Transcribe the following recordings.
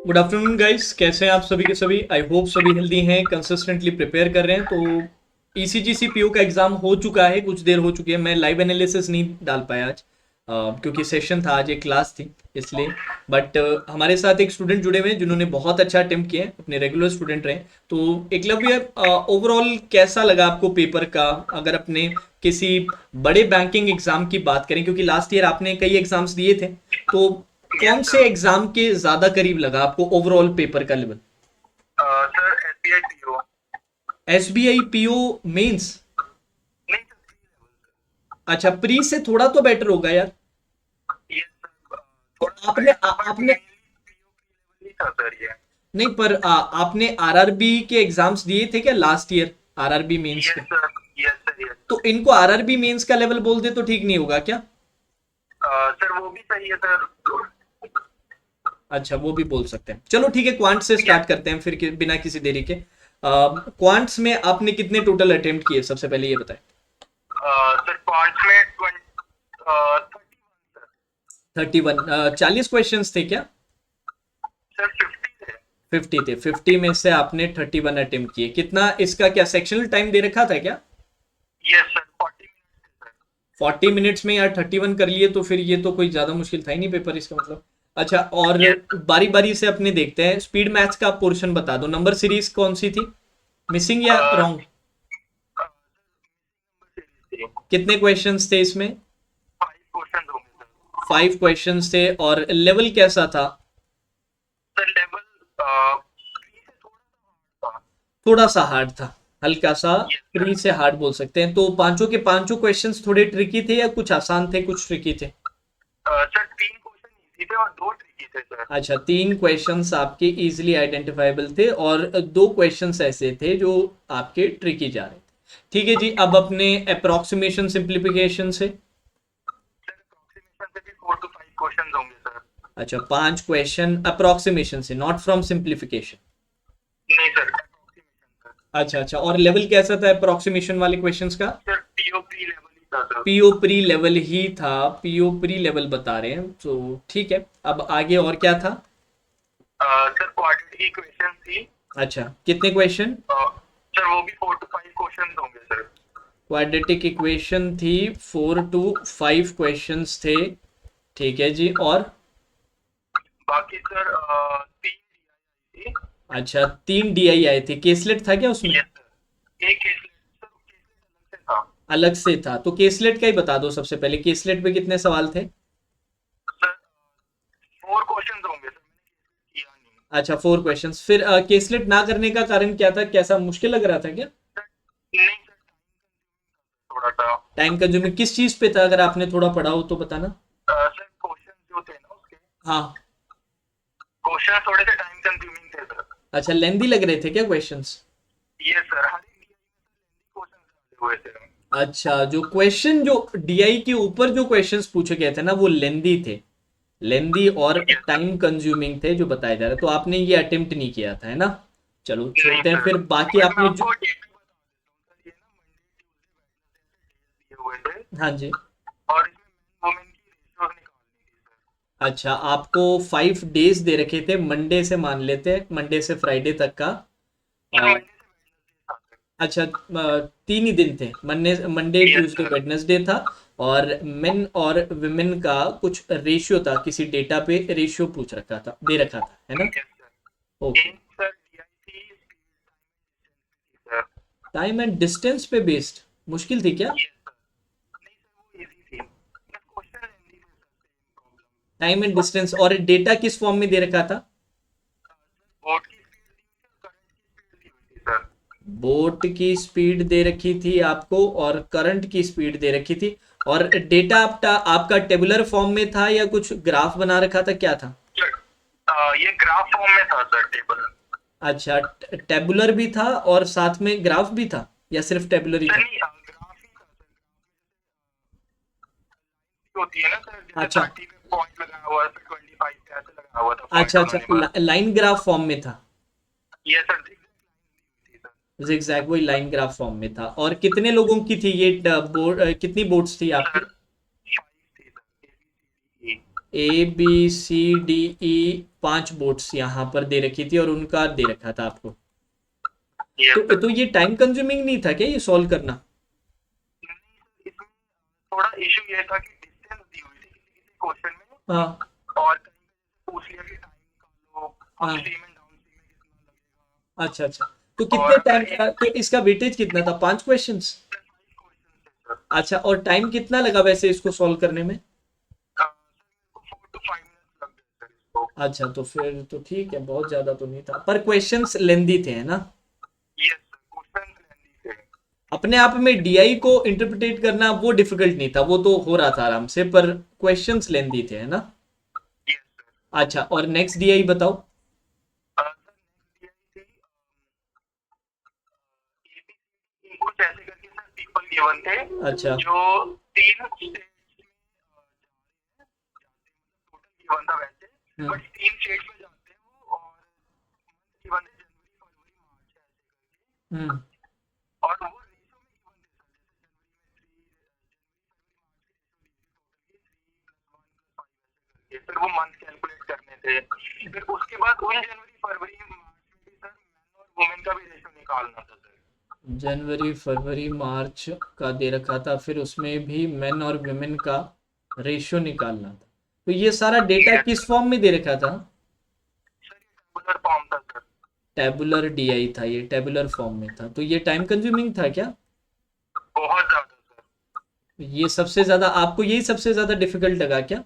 Good afternoon guys, कैसे हैं आप सभी के सभी। आई होप सभी हेल्दी हैं, कंसिस्टेंटली प्रिपेयर कर रहे हैं। तो ईसीजीसी पीओ का एग्जाम हो चुका है, कुछ देर हो चुकी है। मैं लाइव एनालिसिस नहीं डाल पाया आज, क्योंकि सेशन था आज, एक क्लास थी इसलिए। बट हमारे साथ एक स्टूडेंट जुड़े हुए हैं जिन्होंने बहुत अच्छा अटेम्प्ट किया है, अपने रेगुलर स्टूडेंट रहे। तो एकलव्य, ओवरऑल कैसा लगा आपको पेपर का? अगर अपने किसी बड़े बैंकिंग एग्जाम की बात करें, क्योंकि लास्ट ईयर आपने कई एग्जाम्स दिए थे, तो यस कौन से सर। एग्जाम के ज्यादा करीब लगा आपको ओवरऑल पेपर का level? Sir SBI PO. SBI PO mains? नहीं सर, अच्छा, प्री से थोड़ा तो बेटर होगा यार। Yes sir. तो थोड़ा सा आपने बेटर था बट आपने मेनली पीओ की लेवल ही था सर ये। नहीं, पर आपने आरआरबी के एग्जाम्स दिए थे क्या लास्ट ईयर, आरआरबी मेंस के? Yes sir, yes sir, yes तो सर। इनको आरआरबी मेंस का लेवल बोल दे तो ठीक नहीं होगा क्या? सर वो भी सही है सर। अच्छा, वो भी बोल सकते हैं। चलो ठीक है, क्वांट से स्टार्ट यस। करते हैं फिर बिना किसी देरी के। क्वांट्स में आपने कितने टोटल अटेम्प्ट किए, सबसे पहले ये बताएं। सर क्वांट्स में 31 सर। 31? 40 क्वेश्चन थे क्या? सर 50 थे। 50 थे। 50 में से आपने 31 अटेम्प्ट किए। कितना इसका, क्या सेक्शनल टाइम दे रखा था क्या? यस सर, 40 मिनट्स थे सर। 40 मिनट्स में यार 31 कर लिए, तो फिर ये तो कोई ज्यादा मुश्किल था ही नहीं पेपर, इसका मतलब। अच्छा, और यस बारी बारी से अपने देखते हैं। स्पीड मैथ्स का पोर्शन बता दो, नंबर सीरीज कौन सी थी, मिसिंग या सर। रॉन्ग? नंबर सीरीज थी। कितने क्वेश्चंस थे इसमें? 5 क्वेश्चन होंगे सर। 5 क्वेश्चंस थे। और लेवल कैसा था? सर लेवल 3 से थोड़ा सा हार्ड था। थोड़ा सा हार्ड था, हल्का सा। Yes pre sir. से हार्ड बोल सकते हैं। तो पांचों के पांचों क्वेश्चंस थोड़े ट्रिकी थे या कुछ आसान थे, कुछ ट्रिकी थे? सर 3 क्वेश्चन इजी थे और 2 ट्रिकी थे सर। अच्छा, 3 क्वेश्चंस आपके इजीली आइडेंटिफाइबल थे और 2 क्वेश्चंस ऐसे थे जो आपके ट्रिकी जा रहे थे। ठीक है जी, अब अपने अप्रोक्सीमेशन सिंप्लीफिकेशन से। सर अप्रोक्सीमेशन से भी 4 to 5 क्वेश्चन होंगे सर। अच्छा, 5 क्वेश्चन अप्रोक्सीमेशन से, नॉट फ्रॉम सिंप्लीफिकेशन। नहीं सर, अप्रोक्सीमेशन सर। अच्छा अच्छा, और लेवल कैसा था अप्रोक्सीमेशन वाले क्वेश्चंस का? सर पीओपी लेवल ही था सर। पीओ प्री लेवल ही था। पीओ प्री लेवल बता रहे हैं, तो ठीक है। अब आगे और क्या था? सर क्वाड्रेटिक की क्वेश्चन थी। अच्छा, कितने क्वेश्चन? सर वो भी 4 to 5 क्वेश्चन होंगे सर। क्वाड्रेटिक इक्वेशन थी, 4 to 5 क्वेश्चंस थे। ठीक है जी, और? बाकी सर 3 थी। अच्छा, 3 डीआई आए थे। केसलेट था क्या उसमें? यस सर, एक केसलेट सर, केसलेट अलग से था। अलग से था? तो केसलेट का ही बता दो सबसे पहले, केसलेट पे कितने सवाल थे? सर 4 क्वेश्चन होंगे सर, मैंने केसलेट किया नहीं। अच्छा, 4 क्वेश्चंस। फिर केसलेट ना करने का कारण क्या था, कैसा मुश्किल लग रहा था क्या? सर नहीं सर, थोड़ा सा। टाइम कंज्यूमिंग किस चीज पे था, अगर आपने थोड़ा पढ़ा हो तो बताना। सर क्वेश्चन जो थे ना उसके, हाँ। क्वेश्चन थोड़े से टाइम कंज्यूमिंग थे सर। अच्छा, लेंदी लग रहे थे क्या क्वेश्चंस? यस सर, हर एक क्वेश्चन हुए थे। अच्छा, जो क्वेश्चन जो डीआई के ऊपर जो क्वेश्चंस पूछे गए थे ना, वो लेंदी थे। लेंदी और यस सर। टाइम कंज्यूमिंग थे जो बताए जा रहे, तो आपने ये अटेम्प्ट नहीं किया था, है ना? चलो नहीं छोड़ते हैं सर, फिर, बाकी बट मैं आपने जो। आपको डेट बता देता हूँ सर। ये ना मंडे ट्यूसडे वेडनेसडे ऐसे डेज दिए हुए थे। हाँ जी। और इसमें मैन वुमेन की रेशियोज निकालनी थी सर। अच्छा, आपको 5 डेज दे रखे थे, मंडे से मान लेते हैं, मंडे से फ्राइडे तक का। सर अ, मंडे से वेडनेसडे था सर। अच्छा, 3 ही दिन थे, Monday Monday yes Tuesday sir. Wednesday था। और मेन और विमेन का कुछ रेशियो था, किसी डेटा पे रेशियो पूछ रखा था, दे रखा था, है ना? Yes sir. ओके। एक सर डीआई थी स्पीड, टाइम एंड डिस्टेंस पे थी सर। टाइम एंड डिस्टेंस पे बेस्ड? मुश्किल थी क्या? Yes sir. नहीं सर, वो इजी थी, बस क्वेश्चन लेंदी थे sir, same problem. Time and distance, और डेटा किस फॉर्म में दे रखा था? सर बोर्ड की स्पीड दी हुई थी, करंट की स्पीड दी हुई थी सर। बोट की स्पीड दे रखी थी आपको, और करंट की स्पीड दे रखी थी। और डेटा आपका टेबुलर फॉर्म में था या कुछ ग्राफ बना रखा था, क्या था? सर ये ग्राफ फॉर्म में था सर, टेबल। अच्छा, टेबुलर भी था और साथ में ग्राफ भी था, या सिर्फ टेबुलर ही सर था? नहीं, ग्राफ ही था सर। ग्राफ होती है ना सर, जैसे अच्छा 30 पे पॉइंट लगाया हुआ है, फिर 25 पे ऐसे लगाया हुआ था अच्छा पॉइंट अच्छा, उन्होंने बस। लाइन ग्राफ फॉर्म में था? ये सर एग्जैक्ट लाइन दी हुई थी सर। जिगजैग, वही लाइन ग्राफ फॉर्म में था। और कितने लोगों की थी ये बोर्ड, कितनी बोर्ड्स थी आपकी? सर 5 थी sir, A B C D E. A B C D E 5 boats यहाँ पर दे रखी थी और उनका दे रखा था आपको। यस तो सर। तो ये टाइम कंज्यूमिंग नहीं था क्या ये सॉल्व करना? इसमें थोड़ा इशू ये था कि डिस्टेंस दी हुई थी किसी किसी क्वेश्चन में, हाँ और कहीं पे पूछ लिया कि टाइम निकाल लो, हाँ। अपस्ट्रीम एंड डाउनस्ट्रीम में कितना लगेगा। अच्छा अच्छा। तो और कितने अगर टाइम, तो इसका वेटेज कितना था, 5 क्वेश्चंस? 5 क्वेश्चन थे सर। अच्छा, और टाइम कितना लगा वैसे इसको सॉल्व करने में? सर मेरे को 4 to 5 मिनट्स लग गए सर इसको। अच्छा, तो फिर तो ठीक है, बहुत ज्यादा तो नहीं था, पर क्वेश्चंस लेंदी थे, है ना? यस सर, क्वेश्चन लेंदी थे। अपने आप में डीआई को इंटरप्रिटेट करना वो डिफिकल्ट नहीं था, वो तो हो रहा था आराम से, पर क्वेश्चंस लेंदी थे, है ना? Yes sir. अच्छा, और नेक्स्ट डीआई बताओ। सर नेक्स्ट दिया थी ABCD कुछ ऐसे करके सर पीपल गिवन थे, अच्छा। जो 3 स्टेट्स में टोटल गिवन था वैसे, हम्म। बट 3 स्टेट्स में जाते हैं वो, और मंथ गिवन है जनवरी फरवरी मार्च ऐसे करके, हम्म। और वो रेशो में गिवन थे सर, जैसे जनवरी में 3 जनवरी फरवरी में 3 + 1 + 5 ऐसे करके, फिर वो मंथ कैलकुलेट करने थे। फिर उसके बाद उन जनवरी फरवरी मार्च में भी सर मैन और वुमेन का भी रेशो निकालना था सर। जनवरी फरवरी मार्च का दे रखा था, फिर उसमें भी मेन और वुमेन का रेशियो निकालना था। तो ये सारा डेटा यस किस सर। फॉर्म में दे रखा था? सर ये टेबुलर फॉर्म था सर। टेबुलर डीआई था, ये टेबुलर फॉर्म में था, तो ये टाइम कंज्यूमिंग था क्या? बहुत ज्यादा सर। ये सबसे ज्यादा आपको, यही सबसे ज्यादा डिफिकल्ट लगा क्या? यस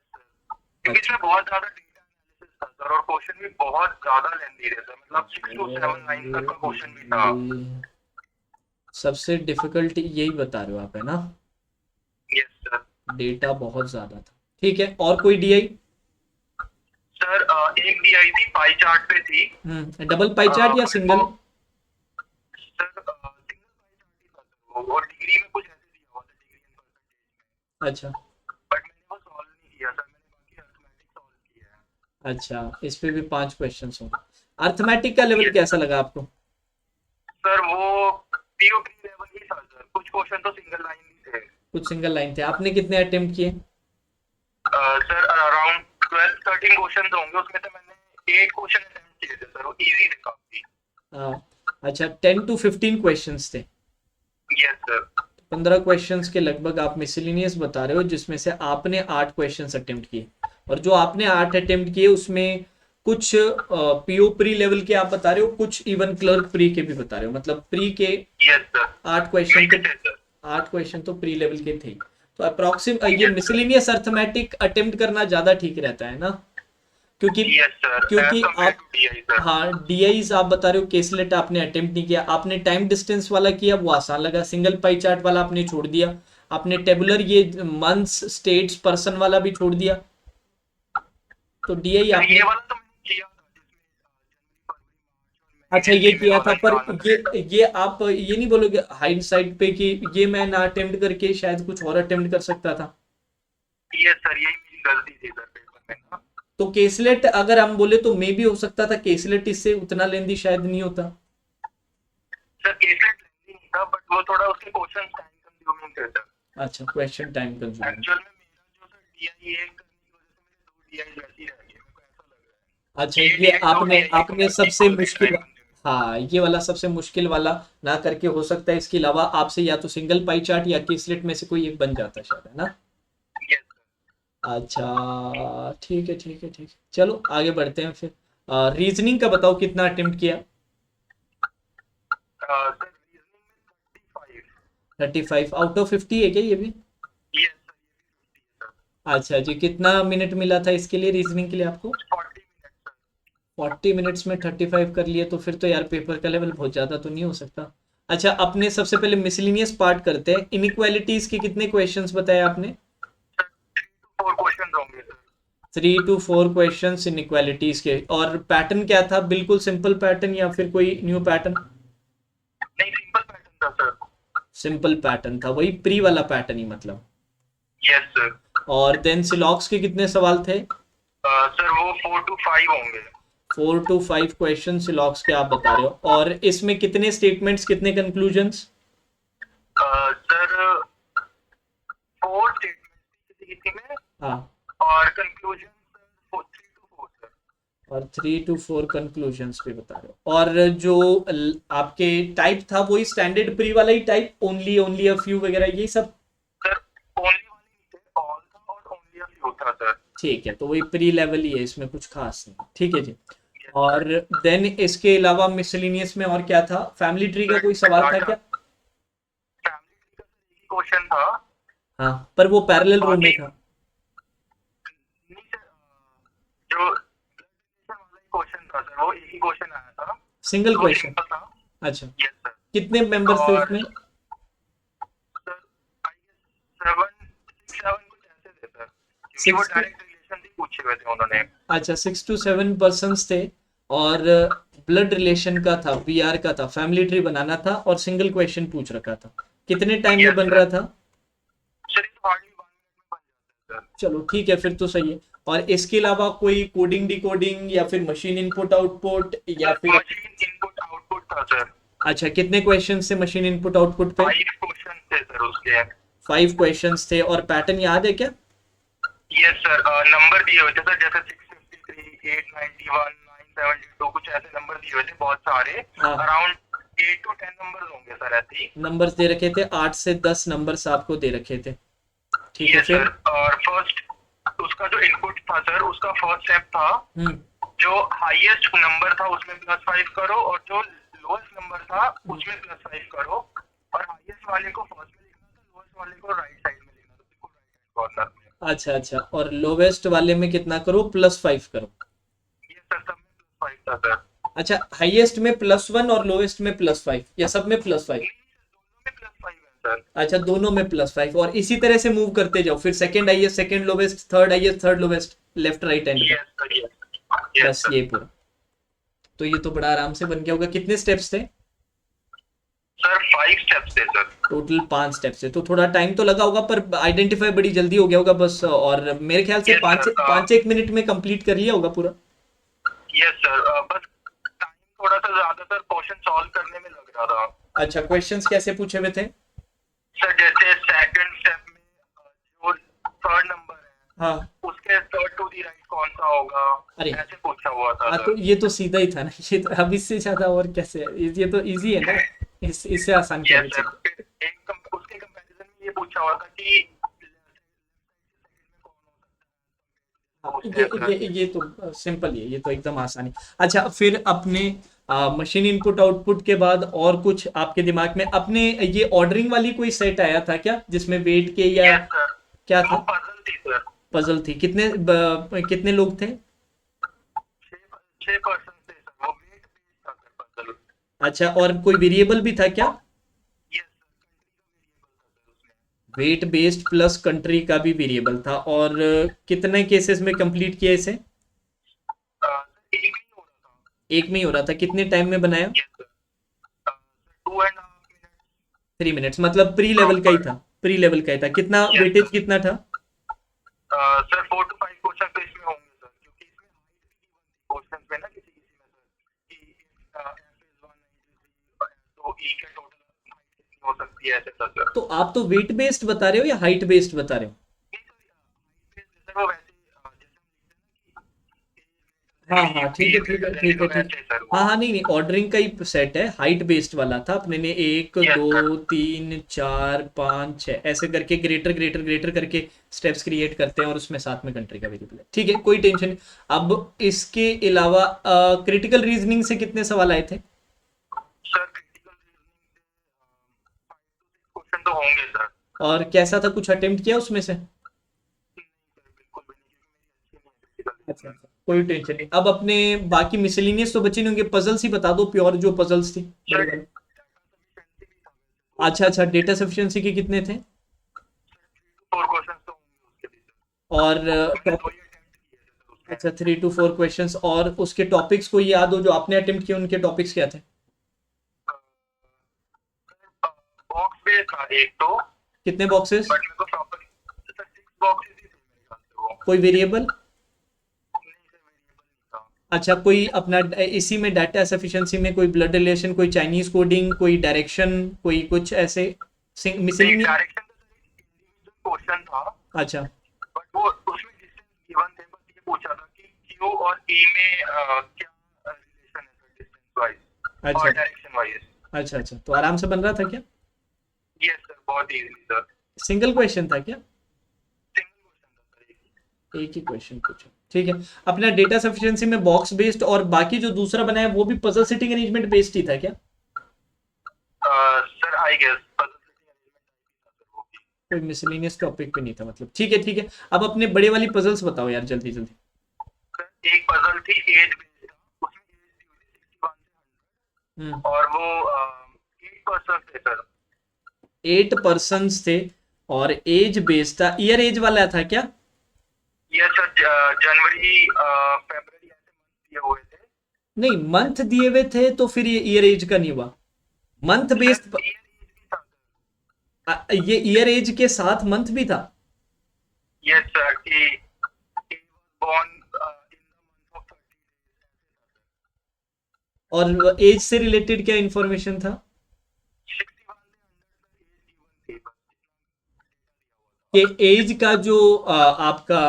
सर, क्योंकि अच्छा। इसमें बहुत ज्यादा डेटा एनालिसिस था सर, और क्वेश्चन भी बहुत ज्यादा लेंथी थे सर, मतलब 6 to 7 लाइन तक का क्वेश्चन भी था। सबसे डिफिकल्ट यही बता रहे हो आप, है ना? Yes sir. डेटा बहुत ज्यादा था। ठीक है, और कोई डीआई? सर एक दी आई थी पाई चार्ट पे थी। डबल पाई चार्ट या मेरे सिंगल? को सर सिंगल पाई चार्ट ही था सर वो, और डिग्री में कुछ ऐसे दिया हुआ था, डिग्री इन परसेंटेज में, अच्छा बट मैंने वो सॉल्व नहीं किया सर, मैंने बाकी अर्थमेटिक सॉल्व किया है। अच्छा, इस पे भी 5 क्वेश्चंस होंगे। अर्थमेटिक का लेवल यस कैसा लगा आपको? सर, वो PO3 लेवल ही था सर, कुछ क्वेश्चन तो सिंगल लाइन ही थे। कुछ सिंगल लाइन थे। आपने कितने अटेम्प्ट किए? सर अराउंड 12-13 क्वेश्चन होंगे, उसमें से मैंने 8 क्वेश्चन अटेम्प्ट किए थे सर, वो इजी थे काफी। अच्छा, 10 to 15 क्वेश्चंस थे। Yes sir. 15 क्वेश्चंस के लगभग आप मिसलिनियस बता रहे हो, जिसमें से आपने 8 क्वेश्चंस अटेम्प्ट किए, और जो आपने 8 अटेम्प्ट किए उसमें कुछ पीओ प्री लेवल के आप बता रहे हो, कुछ इवन क्लर्क प्री के भी बता रहे हो, मतलब प्री के यस सर। 8 क्वेश्चन तो, मिक्स है सर। 8 क्वेश्चन तो प्री लेवल के थे। तो अप्रोक्सीम ये yes sir. Miscellaneous arithmetic attempt करना ज्यादा ठीक रहता है ना, क्योंकि यस सर, एज क्योंकि कंपेयर आप, टू DI सर। हाँ डीआईज आप बता रहे हो, केसलेट आपने अटेम्प्ट नहीं किया, आपने टाइम डिस्टेंस वाला किया, वो आसान लगा, सिंगल पाई चार्ट वाला आपने छोड़ दिया, आपने टेबुलर ये मंथ्स स्टेट्स पर्सन वाला भी छोड़ दिया, तो डीआई सर आपने, ये वाला तो मैंने किया था, जिसमें जनवरी फरवरी मार्च और अच्छा ये फीमेल किया था, वाला पर निकालना था। ये आप ये नहीं बोलोगे हाइंडसाइट पे कि ये मैं ना अटेम्प्ट करके शायद कुछ और अटेम्प्ट कर सकता था? यस सर, यही मेरी गलती थी सर पेपर में ना। तो केसलेट अगर हम बोले तो मे भी हो सकता था, केसलेट इससे उतना लेंदी शायद नहीं होता। सर केसलेट लेंदी नहीं था, बट वो थोड़ा उसके क्वेश्चन टाइम कंज्यूमिंग थे सर। अच्छा, क्वेश्चन टाइम कंज्यूमिंग। एक्चुअल में मेरा जो सर DI एक करने की वजह से मेरे 2 DI वैसे ही रह गए, मेरे को ऐसा लग रहा है। अच्छा, ये ये DI 2 आपने DI के आपने कंपेयर सबसे इक्वल थे मुश्किल, टाइम कंज्यूमिंग। हाँ ये वाला सबसे मुश्किल वाला ना करके, हो सकता है इसके अलावा आपसे या तो सिंगल पाई चार्ट या केसलेट में से कोई एक बन जाता शायद, है ना? यस अच्छा ठीक है ठीक है ठीक है, चलो आगे बढ़ते हैं फिर। रीजनिंग का बताओ कितना अटेम्प्ट किया? सर रीजनिंग में 35। 35 आउट ऑफ 50 है क्या ये भी? यस सर, ये भी 50 है सर। अच्छा जी, कितना मिनट मिला था इसके लिए, रीजनिंग के लिए आपको? 40 मिनट सर। 40 मिनट्स में 35 कर लिए, तो फिर तो यार पेपर का लेवल बहुत ज़्यादा तो नहीं हो सकता। अच्छा, अपने सबसे पहले मिसलिनियस पार्ट करते हैं। इनइक्वालिटीज के कितने क्वेश्चंस बताए आपने? सर 3 to 4 क्वेश्चन होंगे सर। 3 to 4 क्वेश्चंस इनइक्वालिटीज के, और पैटर्न क्या था, बिल्कुल सिंपल पैटर्न या फिर कोई न्यू पैटर्न? नहीं, सिंपल पैटर्न था सर। सिंपल पैटर्न था, वही प्री वाला पैटर्न ही मतलब। Yes sir. और देन सिलॉक्स के कितने सवाल थे? सर वो 4 to 5 होंगे। 4 to 5 क्वेश्चन सिलॉक्स के आप बता रहे हो, और इसमें कितने स्टेटमेंट्स, कितने कंक्लूजन्स? सर 4 स्टेटमेंट किसी किसी में, हाँ और कंक्लूजन 3 to 4 सर। और 3 to 4 कंक्लूजन्स भी बता रहे हो। और जो आपके टाइप था वही स्टैंडर्ड प्री वाला ही टाइप, ओनली अ फ्यू वगैरह यही सब? सर ओनली वाली नहीं थे, ऑल था और ओनली अ फ्यू था सर। ठीक है, तो वही प्री लेवल ही है, इसमें कुछ खास नहीं। ठीक है जी। और देन इसके अलावा मिसलिनियस में और क्या था? फैमिली ट्री का कोई सवाल था क्या? फैमिली ट्री का सर एक ही क्वेश्चन था। हाँ, पर वो पैरेलल रो में बाकी था। नहीं सर, जो वाला क्वेश्चन था सर, वो एक ही क्वेश्चन आया था, सिंगल वो क्वेश्चन? सिंपल था। अच्छा, यस सर। कितने मेंबर्स थे और उसमें? सर आई गेस 7 कुछ ऐसे थे सर, क्योंकि वो 6 to डायरेक्ट रिलेशन ही पूछे हुए थे उन्होंने। अच्छा 6 to 7 पर्सन्स थे, और ब्लड रिलेशन का था, बीआर का था, फैमिली ट्री बनाना था, और सिंगल क्वेश्चन पूछ रखा था। कितने टाइम में यस बन सर। रहा था? सर ये तो हार्डली 1 मिनट में बन जाता है सर। चलो ठीक है, फिर तो सही है। और इसके अलावा कोई कोडिंग डिकोडिंग या फिर मशीन इनपुट आउटपुट या सर फिर? मशीन इनपुट आउटपुट था सर। अच्छा, कितने क्वेश्चन थे मशीन इनपुट आउटपुट पे? 5 क्वेश्चन थे सर उसके। 5 क्वेश्चंस थे, और पैटर्न याद है क्या? यस सर, नंबर दिए हुए थे सर, जैसे 653, 891, 972, कुछ ऐसे नंबर दिए हुए थे बहुत सारे। हाँ, अराउंड 8 to 10 नंबर होंगे सर ऐसे ही। नंबर्स दे रखे थे, 8 से 10 नंबर्स आपको दे रखे थे। ठीक है, यस फिर? सर। और फर्स्ट उसका जो इनपुट था सर, उसका फर्स्ट स्टेप था, हम्म। जो हाईएस्ट नंबर था उसमें +5 करो, और जो लोएस्ट नंबर था उसमें +5 करो, और हाईएस्ट वाले को फर्स्ट में लिखना था, लोएस्ट वाले को राइट साइड में लिखना था, बिल्कुल राइट हैंड कॉर्नर में। अच्छा अच्छा, और लोवेस्ट वाले में कितना करो? +5 करो। ये सर सब में +5 था सर। अच्छा, हाईएस्ट में +1 और लोवेस्ट में +5, या सब में +5? नहीं सर, दोनों में +5 है सर। अच्छा, दोनों में +5, और इसी तरह से मूव करते जाओ, फिर second highest, second lowest, third highest, third lowest, left right hand पे। Yes sir. यस बस सर। ये पूरा। तो ये तो बड़ा आराम से बन गया होगा। कितने स्टेप्स थे? सर 5 स्टेप्स थे सर। टोटल 5 स्टेप्स थे, तो थोड़ा टाइम तो लगा होगा, पर आइडेंटिफाई बड़ी जल्दी हो गया होगा बस। और मेरे ख्याल से यस पाँच सर। पाँच एक मिनट में कंप्लीट कर लिया होगा पूरा। यस सर, बस टाइम थोड़ा सा ज्यादा सर क्वेश्चन सॉल्व करने में लग रहा था। अच्छा, क्वेश्चंस कैसे पूछे हुए थे? सर जैसे सेकंड स्टेप में जो थर्ड नंबर है, हाँ। उसके थर्ड टू दी राइट कौन सा होगा, अरे ऐसे पूछा हुआ था हाँ, सर। तो ये तो सीधा ही था ना। ये तो अब इससे ज्यादा और कैसे है? ये तो इजी है ना, इससे आसान क्या यस बचे? सर। फिर उसके कंपैरिजन में ये पूछा हुआ था कि हाँ, पूछते हैं सर। ये तो सिंपल ही है, ये तो एकदम आसान है। अच्छा, फिर अपने मशीन इनपुट आउटपुट के बाद और कुछ आपके दिमाग में अपने ये ऑर्डरिंग वाली कोई सेट आया था क्या, जिसमें वेट के या यस सर, क्या वो था? पजल थी सर। पजल थी? कितने लोग थे? 6 पर्सन थे सर, वो वेट बेस्ड था सर पजल। अच्छा, और कोई वेरिएबल भी था क्या? Yes sir, weight based plus country का भी वेरिएबल था। और कितने केसेस में कंप्लीट किया इसे? कंट्री का वेरिएबल था सर उसमें। एक ही हो रहा था। एक में ही हो रहा था। कितने टाइम में बनाया? यस सर, 2.5 मिनट 3 मिनट्स, मतलब प्री लेवल का ही प्रॉपर। था। प्री लेवल का ही था। कितना यस वेटेज सर। कितना था? सर 4 to 5 क्वेश्चन तो इसमें होंगे सर, क्योंकि इसमें हाइट भी बनती क्वेश्चन में ना किसी किसी में सर, कि एफ इज 193, तो ई के टोटल हाइट कितनी हो सकती है, ऐसे सर। तो आप तो वेट बेस्ड बता रहे हो या हाइट बेस्ड बता रहे हो? नहीं सर, हाइट बेस्ड सर, वो वैसे जैसे हम हाँ लिखते हैं हाँ, ना ठीक कि है ठीक है ठीक है ठीक वैसे सर हाँ वो। हाँ, नहीं नहीं, ऑर्डरिंग का ही सेट है। हाइट बेस्ड वाला था अपने ने, 1 यस सर। 2 3 4 5 6 ऐसे करके ग्रेटर ग्रेटर ग्रेटर करके स्टेप्स क्रिएट करते हैं, और उसमें साथ में कंट्री का वेरिएबल है। ठीक है, कोई टेंशन नहीं। अब इसके अलावा क्रिटिकल रीजनिंग से कितने सवाल आए थे? सर क्रिटिकल रीजनिंग से 5 to 6 क्वेश्चन तो होंगे सर। और कैसा था, कुछ अटेम्प्ट किया उसमें से? नहीं सर, बिल्कुल भी नहीं, क्योंकि मेरी अच्छी नहीं है क्रिटिकल अच्छा रीजनिंग। अच्छा, कोई टेंशन नहीं। अब अपने बाकी मिसलिनियस तो बचे नहीं होंगे, पजल्स ही बता दो, प्योर जो पजल्स थी सर बड़ी वाली। डाटा सफिशिएंसी भी था वैसे तो। अच्छा अच्छा, डेटा सफिशिएंसी के कितने थे? सर 3 to 4 क्वेश्चन तो होंगे उसके भी सर। और मैंने टॉप 2 ही अटेम्प्ट किए थे सर उसके। अच्छा, 3 to 4 क्वेश्चंस, और उसके टॉपिक्स को याद हो जो आपने अटेम्प्ट किए, उनके टॉपिक्स क्या थे? बॉक्स पे था एक तो, कितने बॉक्सेस? बट मेरे को प्रॉपर सर 6 बॉक्सेस ही थे मेरे ख्याल से वो। कोई वेरिएबल? नहीं सर, वेरिएबल नहीं था। अच्छा, कोई अपना इसी में डाटा सफिशिएंसी में कोई ब्लड रिलेशन, कोई चाइनीज कोडिंग, कोई डायरेक्शन, कोई कुछ ऐसे नहीं, मिसलिनियस? डायरेक्शन तो सर एक इंडिविजुअल क्वेश्चन था, अच्छा बट वो उसमें डिस्टेंस पूछा था कि क्यू और ई में क्या रिलेशन है सर, डिस्टेंस वाइज अच्छा और डायरेक्शन वाइज। अच्छा अच्छा, तो आराम से बन रहा था क्या? यस सर, बहुत इजीली सर। सिंगल क्वेश्चन था क्या? सिंगल क्वेश्चन था सर, एक। एक ही क्वेश्चन पूछा, ठीक है। अपना डेटा सफिशिएंसी में बॉक्स बेस्ड और बाकी जो दूसरा बनाया वो भी पजल सिटिंग अरेंजमेंट बेस्ड ही था क्या? Sir I guess puzzle setting arrangement था सर वो भी। कोई मिसलेनियस टॉपिक पे नहीं था मतलब, ठीक है ठीक है। अब अपने बड़े वाली पजल्स बताओ यार, जल्दी जल्दी। सर एक पजल थी एज बेस्ड था, उसमें एज थी हुई 61 से 100 हम्म। और वो 8% थे सर। 8 पर्सन थे और एज बेस्ड था, ईयर एज वाला था क्या? यस सर, जनवरी फरवरी ऐसे मंथ दिए हुए थे। नहीं, मंथ दिए हुए थे तो फिर ये ईयर एज का नहीं हुआ। Month sir based. Year age भी था ये ईयर एज के साथ मंथ भी था? सर। यस सर कि born in the month of 30 days और एज से रिलेटेड क्या इंफॉर्मेशन था? 61 से 100 सर, एज गिवन थी बस, कि एज का जो आपका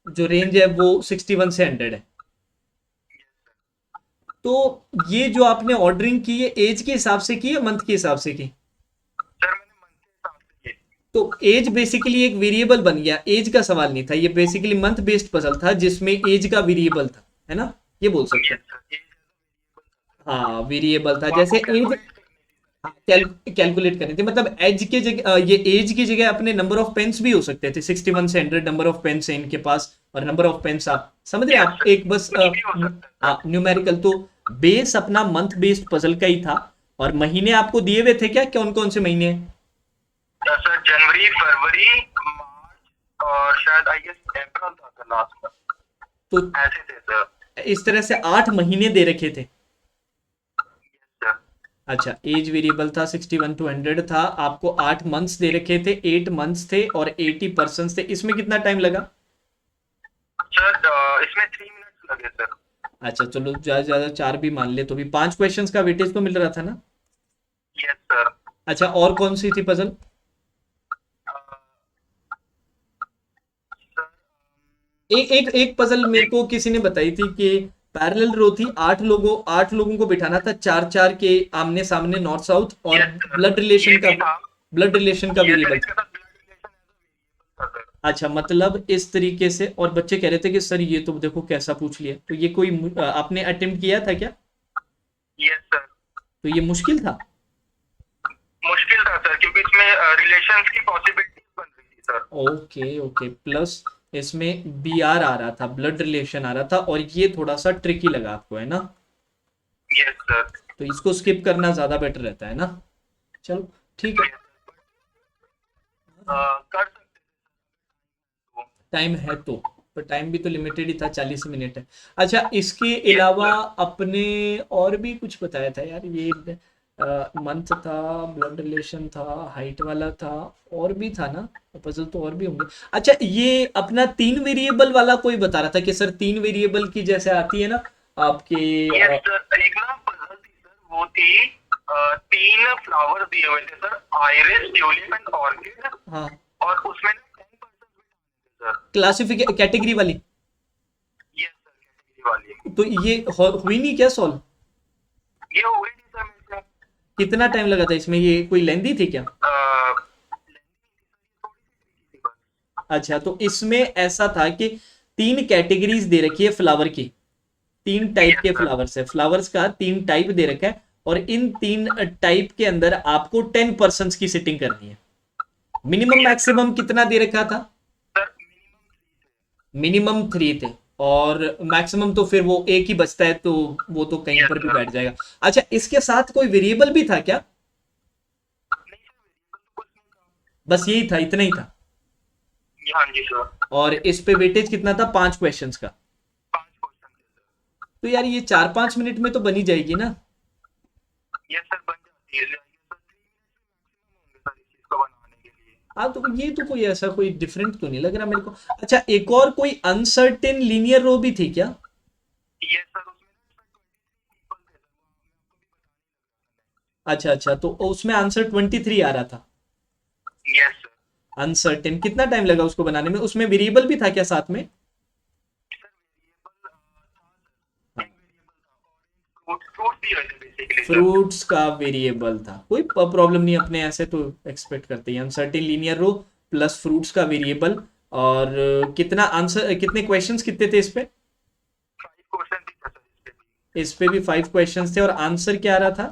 जो रेंज है वो 61 से 100 है। तो ये जो आपने ऑर्डरिंग की है एज के हिसाब से की या मंथ के हिसाब से की? सर मैंने मंथ के हिसाब से की। तो एज बेसिकली एक वेरिएबल बन गया, एज का सवाल नहीं था, ये बेसिकली मंथ बेस्ड पजल था जिसमें एज का वेरिएबल था, है ना? ये बोल सकते यस हैं। सर, एज हाँ, वेरिएबल था, वो जैसे आपको एज। कैलकुलेट करनी थी सर, एज। कैलकुलेट करनी थी, मतलब एज की जगह ये एज की जगह अपने नंबर ऑफ पेन्स भी हो सकते थे, 61 से 100 नंबर ऑफ पेन्स है इनके पास, और नंबर ऑफ पेन्स आप समझ रहे हैं, यस आप सर, एक बस कुछ भी हो सकता है सर। न्यूमेरिकल तो बेस अपना मंथ बेस्ड पजल का ही था। और महीने आपको दिए हुए थे क्या, कौन कौन से महीने हैं? सर जनवरी फरवरी मार्च और शायद आई गेस अप्रैल था सर लास्ट में, तो ऐसे थे सर। इस तरह से 8 महीने दे रखे थे। Yes sir. अच्छा, एज वेरिएबल था, 61 to 100 था, आपको 8 मंथ्स दे रखे थे, 8 मंथ्स थे और 80 पर्सन थे, इसमें कितना टाइम लगा? सर इसमें 3 मिनट्स लगे सर। अच्छा चलो, ज्यादा से ज्यादा 4 भी मान ले तो भी 5 क्वेश्चंस का वेटेज तो मिल रहा था ना? Yes sir. अच्छा, और कौन सी थी पजल? सर एक एक एक पजल मेरे एक को किसी ने बताई थी कि पैरेलल रो थी, 8 लोगों को बिठाना था, चार चार के आमने सामने, नॉर्थ साउथ, और यस सर, ब्लड रिलेशन ये का, भी था। ब्लड रिलेशन का ये सर वेरिएबल था। इसके साथ blood relation as a variable था सर। अच्छा, मतलब इस तरीके से, और बच्चे कह रहे थे कि सर ये तो देखो कैसा पूछ लिया, तो ये कोई आपने अटेम्प्ट किया था क्या? Yes sir. तो ये मुश्किल था? मुश्किल था सर क्योंकि इसमें रिलेशंस की पॉसिबिलिटीज बन रही थी सर। ओके ओके, प्लस इसमें बी आर आ रहा था, ब्लड रिलेशन आ रहा था, और ये थोड़ा सा ट्रिकी लगा आपको, है ना? Yes sir. तो इसको स्किप करना ज्यादा बेटर रहता है ना? चलो ठीक है। कर सकते हो। टाइम है तो, पर टाइम भी तो लिमिटेड ही था, 40 मिनट है। अच्छा, इसके यस अलावा सर। अपने और भी कुछ बताया था यार, ये मंथ था, ब्लड रिलेशन था, हाइट वाला था, और भी था ना? पजल तो और भी होंगे। अच्छा, ये अपना 3 वेरिएबल वाला कोई बता रहा था कि सर 3 वेरिएबल की जैसे आती है ना आपके यस सर, एक ना पजल थी सर, वो थी 3 फ्लावर दिए हुए थे sir, iris tulip and orchid. हाँ, और उसमें ना 10% भी सर। क्लासिफिक कैटेगरी वाली। यस सर, कैटेगरी वाली। तो ये हुई नहीं क्या सॉल्व? ये हो गई थी सर मेरे से। कितना टाइम लगा था इसमें, ये कोई लेंदी थी क्या? थी बस। अच्छा, तो इसमें ऐसा था कि 3 कैटेगरीज दे रखी है फ्लावर की, 3 टाइप यस के सर। फ्लावर्स है, फ्लावर्स का 3 टाइप दे रखा है, और इन 3 टाइप के अंदर आपको 10 पर्सन की सिटिंग करनी है। Minimum yes sir. मैक्सिमम कितना दे रखा था? सर मिनिमम 3 थे, और मैक्सिमम तो फिर वो एक ही बचता है, तो वो तो कहीं यस पर भी सर। बैठ जाएगा। अच्छा, इसके साथ कोई वेरिएबल भी था क्या? नहीं सर, वेरिएबल तो कुछ नहीं था। बस यही था, इतना ही था? हाँ जी सर। और इस पे वेटेज कितना था, 5 क्वेश्चंस का? 5 क्वेश्चन थे सर। तो यार ये 4-5 मिनट में तो बनी जाएगी ना? यस सर, बन जाती है। सर 3 मिनट मैक्सिमम होंगे सर इस चीज को बनाने के लिए। हाँ, तो ये तो कोई ऐसा कोई डिफरेंट तो नहीं लग रहा मेरे को। अच्छा, एक और कोई अनसर्टेन लीनियर रो भी थी क्या? यस सर, उसमें ना सर 23 पीपल थे सर, वो मैं आपको भी अच्छा अच्छा, तो उसमें आंसर 23 आ रहा था। बताने। Yes sir. अनसर्टेन, कितना टाइम लगा उसको बनाने में? उसमें वेरिएबल भी था क्या साथ में? सर दिए हुए थे बेसिकली सर। फ्रूट्स का वेरिएबल था, कोई प्रॉब्लम नहीं, अपने ऐसे तो एक्सपेक्ट करते हैं। अनसर्टेन लीनियर रो प्लस फ्रूट्स का वेरिएबल। और कितना आंसर, कितने क्वेश्चंस कितने थे इस पे? 5 क्वेश्चन थी सर इस पे भी। इस पे भी 5 क्वेश्चंस थे और आंसर क्या आ रहा था?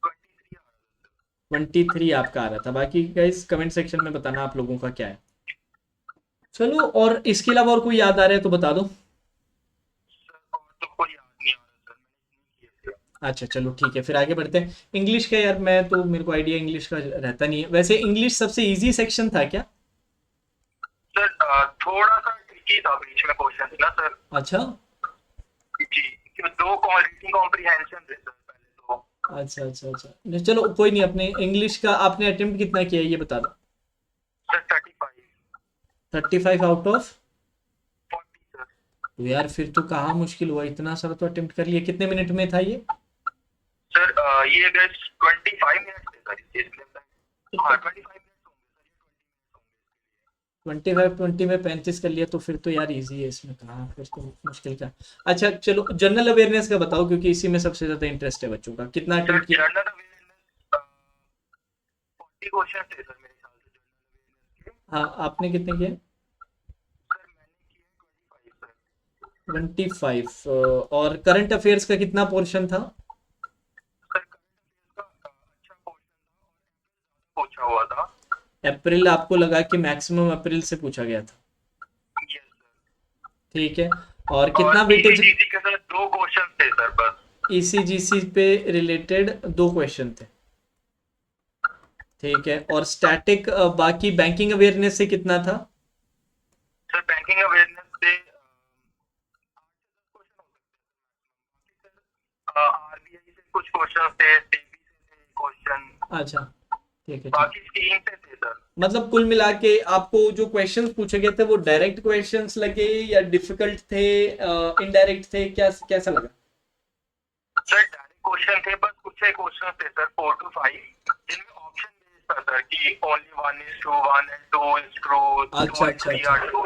23 आ रहा था 23 आपका आ रहा था। बाकी गाइस कमेंट सेक्शन में बताना आप लोगों का क्या है। चलो, और इसके अलावा और कोई याद आ रहा है तो बता दो। सर। और तो कोई याद नहीं आ रहा सर, मैंने नहीं किए थे। अच्छा चलो ठीक है, फिर आगे बढ़ते हैं। इंग्लिश का यार, मैं तो मेरे को आइडिया इंग्लिश का रहता नहीं है। वैसे इंग्लिश सबसे इजी सेक्शन था क्या? सर थोड़ा सा ट्रिकी था बीच में क्वेश्चन ना सर। अच्छा जी, क्यों दो रीडिंग कॉम्प्रिहेंशन थे सर पहले तो। अच्छा अच्छा अच्छा, नहीं, चलो कोई नहीं। अपने इंग्लिश का आपने अटेम्प्ट कितना किया है ये बता दो। Sir 35 35 out of? 40 सर। तो यार फिर तो कहाँ मुश्किल हुआ, इतना सारा तो अटेम्प्ट कर लिया। कितने मिनट में था ये? सर ये गैस 25 मिनट थे सर इसके अंदर। हाँ 25 मिनट होंगे सर, ये 20 मिनट होंगे इसके लिए। 25 20 में 35 कर लिया तो फिर तो यार इजी है, इसमें कहाँ फिर तो मुश्किल का। अच्छा चलो, जनरल अवेयरनेस का बताओ, क्योंकि इसी में सबसे ज्यादा इंटरेस्ट है बच्चों का। कितना सर अटेम्प्ट किया? जनरल अवेयरनेस 40 क्वेश्चन थे सर मेरे ख्याल से जनरल अवेयरनेस के। हाँ, आपने कितने किए? सर मैंने किए 25 सर। 25। और करंट अफेयर्स का कितना पोर्शन था? सर करंट अफेयर्स का अच्छा पोर्शन था और पूछा हुआ था। अप्रैल आपको लगा कि मैक्सिमम अप्रैल से पूछा गया था? Yes sir. ठीक है। और कितना और वेटेज? ईसीजीसी के सर 2 क्वेश्चन थे सर बस। ईसीजीसी पे रिलेटेड 2 क्वेश्चन थे। ठीक है। और स्टैटिक बाकी बैंकिंग अवेयरनेस से कितना था? सर बैंकिंग अवेयरनेस से 8 से 10 क्वेश्चन हो सकते हैं सर। आरबीआई से कुछ क्वेश्चन थे, सेबी से थे क्वेश्चन, अच्छा ठीक है ठीक। बाकी स्कीम से थे सर। मतलब कुल मिला के आपको जो क्वेश्चंस पूछे गए थे वो डायरेक्ट क्वेश्चंस लगे या डिफिकल्ट थे, इनडायरेक्ट थे, क्या कैसा लगा? सर डायरेक्ट क्वेश्चन थे, बस कुछ एक क्वेश्चन थे सर 4 to 5 जिनमें ऑप्शन बेस्ड था सर कि ओनली 1:1 and 2:2 अच्छा 2 and अच्छा 3 अच्छा or 2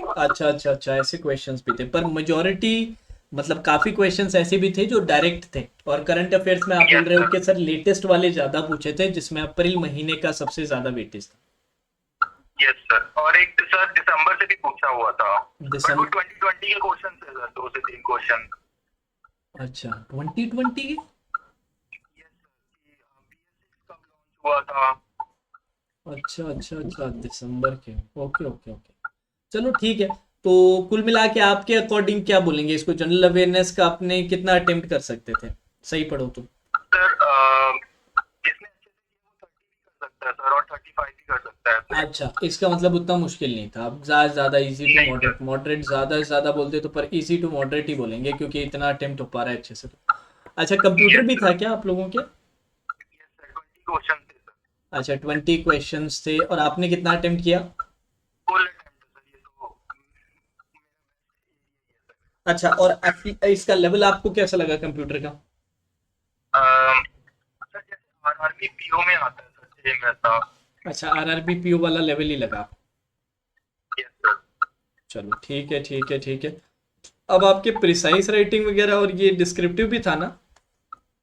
अच्छा अच्छा अच्छा, ऐसे क्वेश्चंस भी थे, पर मेजोरिटी मतलब काफी क्वेश्चंस ऐसे भी थे जो डायरेक्ट थे। और करंट अफेयर्स में आप बोल यस रहे हो सर। कि सर लेटेस्ट वाले ज्यादा पूछे थे, जिसमें अप्रैल महीने का सबसे ज्यादा वेटेज यस सर, और एक सर दिसंबर से भी पूछा हुआ था, था। बट वो दिसंबर? 2020 के क्वेश्चन थे सर, 2 से 3 क्वेश्चन। अच्छा 2020 की? यस सर कि BS6 कब लॉन्च हुआ था। अच्छा अच्छा अच्छा, दिसंबर के। ओके ओके ओके, चलो ठीक है। तो कुल मिला के आपके अकॉर्डिंग क्या बोलेंगे इसको, जनरल अवेयरनेस का आपने कितना अटेम्प्ट कर सकते थे, सही पढ़ो तो? सर जिसने अच्छे से किया वो 30 भी कर सकता है सर, और 35 भी कर सकता है सर। अच्छा, इसका मतलब उतना मुश्किल नहीं था। अब ज़्यादा ज़्यादा इजी टू नहीं सर। मॉडरेट, मॉडरेट ज़्यादा से ज़्यादा बोलते तो, पर इजी टू मॉडरेट ही बोलेंगे क्योंकि इतना अटेम्प्ट हो पा रहा है अच्छे से तो। अच्छा, कंप्यूटर यस भी था सर। क्या आप लोगों के? यस सर 20 क्वेश्चन थे सर। अच्छा 20 क्वेश्चंस थे, और आपने कितना अटेम्प्ट किया? फुल अटेम्प्ट सर, ये तो मेरा बेस्ट एरिया है अच्छा, और इसका लेवल आपको कैसा लगा कंप्यूटर का? सर। सर जैसे आरआरबी पीओ में आता है सर, सेम वैसा। अच्छा, आरआरबी पीओ वाला लेवल ही लगा? Yes sir. चलो ठीक है ठीक है ठीक है। अब आपके प्रिसाइज राइटिंग वगैरह और ये डिस्क्रिप्टिव भी था ना?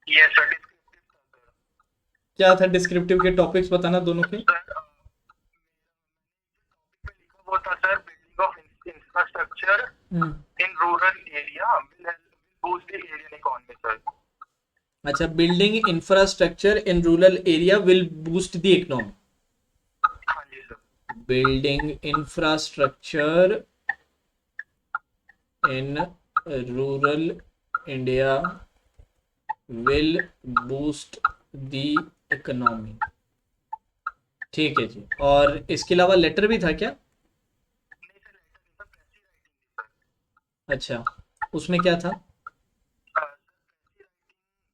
यस सर डिस्क्रिप्टिव था क्या था डिस्क्रिप्टिव के टॉपिक्स, बताना दोनों के। सर। सर टॉपिक पे लिखा हुआ था sir, building of infrastructure hmm. In rural area will boost the Aryan economy sir. अच्छा, building infrastructure in rural area will boost the economy. हाँ जी sir. Building infrastructure in rural India will boost the economy. ठीक है जी। और इसके अलावा letter भी था क्या? नहीं सर लेटर नहीं सर, प्रेसी राइटिंग थी सर। अच्छा, उसमें क्या था? सर प्रेसी राइटिंग मैंने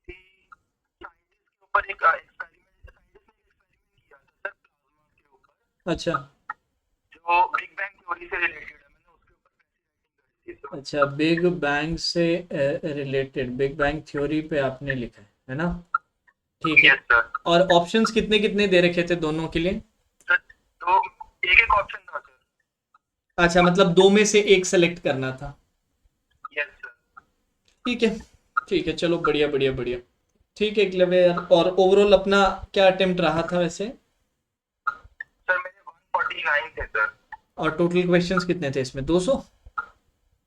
लिखी थी साइंटिस्ट के ऊपर, एक एक्सपेरिमेंट, साइंटिस्ट ने एक एक्सपेरिमेंट किया था सर प्लाज्मा के ऊपर, अच्छा जो बिग बैंग थ्योरी से रिलेटेड है, मैंने उसके ऊपर प्रेसी राइटिंग करी थी सर। अच्छा, बिग बैंग से रिलेटेड, बिग बैंग थ्योरी पे आपने लिखा है ना? ठीक है। Yes sir. और ऑप्शंस कितने कितने दे रखे थे दोनों के लिए? सर तो एक एक ऑप्शन था सर। अच्छा, मतलब दो में से एक सेलेक्ट करना था। Yes sir. ठीक है, ठीक है, चलो बढ़िया बढ़िया बढ़िया। ठीक है एकलव्य यार, और ओवरऑल अपना क्या अटेम्प्ट रहा था वैसे? सर मेरे 149 थे सर। और टोटल क्वेश्चंस कितने थे इसमें? 200?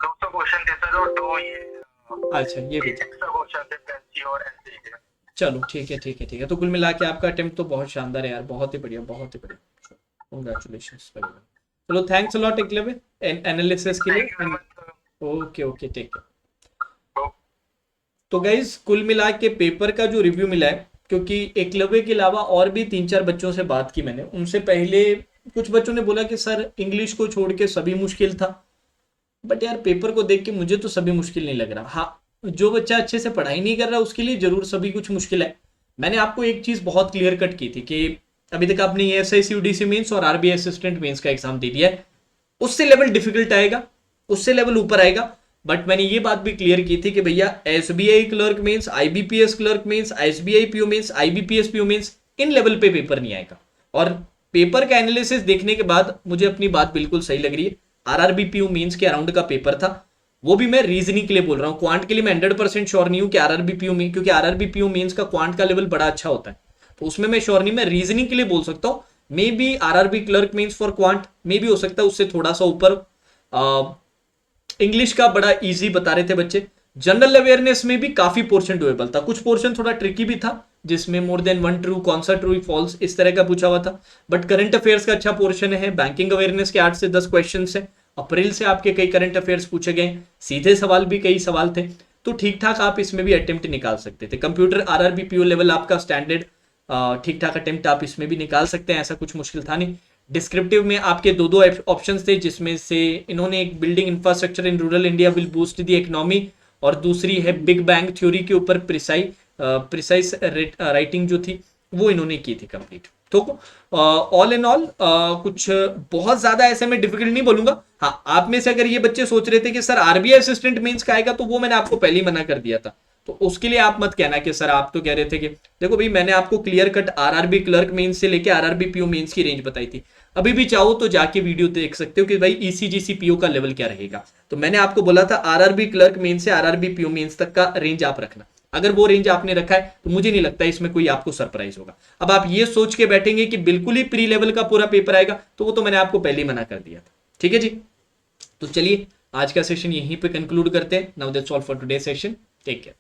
200 क्वेश्चन थे सर, और 2 ये अच्छा ये भी था। एक्स्ट्रा क्वेश्चन थे प्रेस और ऐसे ही थे। चलो ठीक है ठीक है ठीक है, तो कुल मिला के आपका अटेम्प्ट तो बहुत शानदार है यार, बहुत ही बढ़िया बहुत ही बढ़िया। कॉन्ग्रेचुलेशंस। चलो thanks a lot Eklavya analysis के लिए। Thank you very much sir. Okay okay take care. तो गाइज कुल मिला के पेपर का जो रिव्यू मिला है, क्योंकि एकलव्य के अलावा और भी 3-4 बच्चों से बात की मैंने, उनसे पहले कुछ बच्चों ने बोला कि सर इंग्लिश को छोड़ के सभी मुश्किल था, बट यार पेपर को देख के मुझे तो सभी मुश्किल नहीं लग रहा। हाँ, जो बच्चा अच्छे से पढ़ाई नहीं कर रहा उसके लिए जरूर सभी कुछ मुश्किल है। मैंने आपको एक चीज बहुत क्लियर कट की थी कि अभी तक आपने एएसआई यूडीसी मेंस और आरबीआई असिस्टेंट मेंस का एग्जाम दे दिया है, उससे लेवल डिफिकल्ट आएगा, उससे लेवल ऊपर आएगा। बट मैंने ये बात भी क्लियर की थी कि भैया SBI clerk mains, IBPS clerk mains, SBI PO mains, IBPS PO mains, इन लेवल पे पेपर नहीं आएगा। और पेपर का एनालिसिस देखने के बाद मुझे अपनी बात बिल्कुल सही लग रही है। आरआरबी पीओ मेंस के अराउंड का पेपर था, वो भी मैं रीजनिंग के लिए बोल रहा हूँ। क्वांट के लिए मैं 100% श्योर नहीं हूँ कि आरआरबी पीओ में, क्योंकि आरआरबी पीओ मेंस का क्वांट का लेवल बड़ा अच्छा होता है, तो उसमें मैं श्योर नहीं। मैं रीजनिंग के लिए बोल सकता हूँ, maybe RRB clerk mains for quant मे भी हो सकता है उससे थोड़ा सा ऊपर। इंग्लिश का बड़ा इजी बता रहे थे बच्चे। जनरल अवेयरनेस में भी काफी पोर्शन डुएबल था, कुछ पोर्शन थोड़ा ट्रिकी भी था जिसमें मोर देन 1 ट्रू, कौन सा ट्रू फॉल्स, इस तरह का पूछा हुआ था। बट करंट अफेयर्स का अच्छा पोर्शन है। बैंकिंग अवेयरनेस के 8 से 10 क्वेश्चन है। अप्रैल से आपके कई करंट अफेयर्स पूछे गए, सीधे सवाल भी कई सवाल थे, तो ठीक ठाक आप इसमें भी अटेम्प्ट निकाल सकते थे। कंप्यूटर आरआरबी पीओ लेवल आपका स्टैंडर्ड, ठीक ठाक अटेम्प्ट आप इसमें भी निकाल सकते हैं, ऐसा कुछ मुश्किल था नहीं। डिस्क्रिप्टिव में आपके दो ऑप्शन थे, जिसमें से इन्होंने एक building infrastructure in rural India will boost the economy, और दूसरी है बिग बैंग थ्योरी के ऊपर प्रिसाइज राइटिंग जो थी वो इन्होंने की थी कंप्लीट। तो ऑल इन ऑल कुछ बहुत ज्यादा ऐसे में डिफिकल्ट नहीं बोलूंगा। हाँ, आप में से अगर ये बच्चे सोच रहे थे कि सर आरबीआई असिस्टेंट मेंस का आएगा, तो वो मैंने आपको पहले ही मना कर दिया था, तो उसके लिए आप मत कहना कि सर आप तो कह रहे थे कि देखो भाई मैंने आपको clear cut RRB clerk mains से लेके आरआरबी पीओ मेंस की रेंज बताई थी। अभी भी चाहो तो जाके वीडियो देख सकते हो कि भाई ईसीजीसी पीओ का लेवल क्या रहेगा। तो मैंने आपको बोला था आरआरबी क्लर्क मेंस से आरआरबी पीओ मेंस तक का रेंज आप रखना। अगर वो रेंज आपने रखा है तो मुझे नहीं लगता इसमें कोई आपको सरप्राइज होगा। अब आप ये सोच के बैठेंगे कि बिल्कुल ही प्री लेवल का पूरा पेपर आएगा, तो वो तो मैंने आपको पहले ही मना कर दिया था। ठीक है जी, तो चलिए आज का सेशन यहीं पे कंक्लूड करते हैं। Now that's all for today session. Take care.